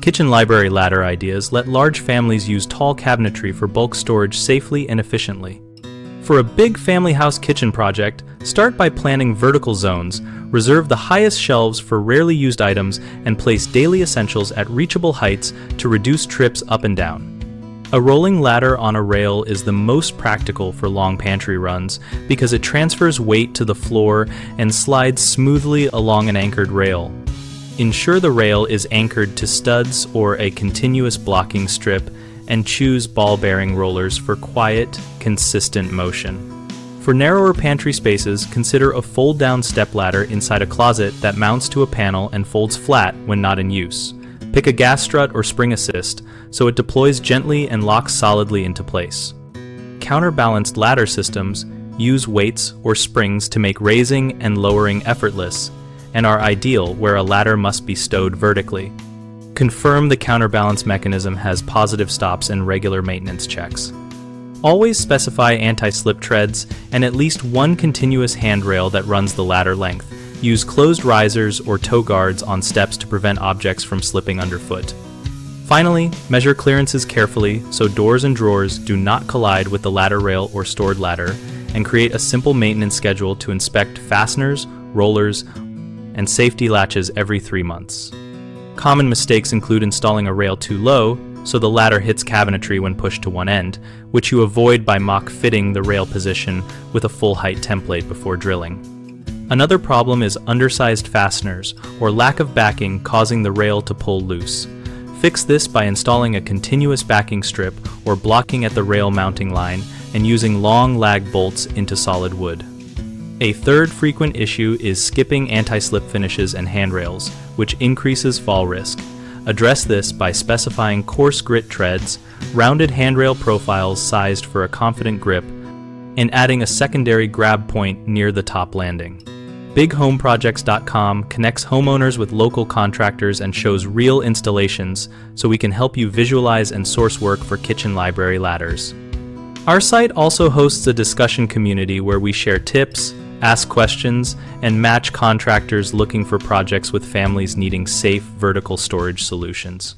Kitchen library ladder ideas let large families use tall cabinetry for bulk storage safely and efficiently. For a big family house kitchen project, start by planning vertical zones, reserve the highest shelves for rarely used items, and place daily essentials at reachable heights to reduce trips up and down. A rolling ladder on a rail is the most practical for long pantry runs because it transfers weight to the floor and slides smoothly along an anchored rail. Ensure the rail is anchored to studs or a continuous blocking strip, and choose ball-bearing rollers for quiet, consistent motion. For narrower pantry spaces, consider a fold-down stepladder inside a closet that mounts to a panel and folds flat when not in use. Pick a gas strut or spring assist so it deploys gently and locks solidly into place. Counterbalanced ladder systems use weights or springs to make raising and lowering effortless, and are ideal where a ladder must be stowed vertically. Confirm the counterbalance mechanism has positive stops and regular maintenance checks. Always specify anti-slip treads and at least one continuous handrail that runs the ladder length. Use closed risers or toe guards on steps to prevent objects from slipping underfoot. Finally, measure clearances carefully so doors and drawers do not collide with the ladder rail or stored ladder, and create a simple maintenance schedule to inspect fasteners, rollers, and safety latches every 3 months. Common mistakes include installing a rail too low, so the ladder hits cabinetry when pushed to one end, which you avoid by mock fitting the rail position with a full height template before drilling. Another problem is undersized fasteners or lack of backing causing the rail to pull loose. Fix this by installing a continuous backing strip or blocking at the rail mounting line and using long lag bolts into solid wood. A third frequent issue is skipping anti-slip finishes and handrails, which increases fall risk. Address this by specifying coarse grit treads, rounded handrail profiles sized for a confident grip, and adding a secondary grab point near the top landing. BigHomeProjects.com connects homeowners with local contractors and shows real installations so we can help you visualize and source work for kitchen library ladders. Our site also hosts a discussion community where we share tips, ask questions, and match contractors looking for projects with families needing safe vertical storage solutions.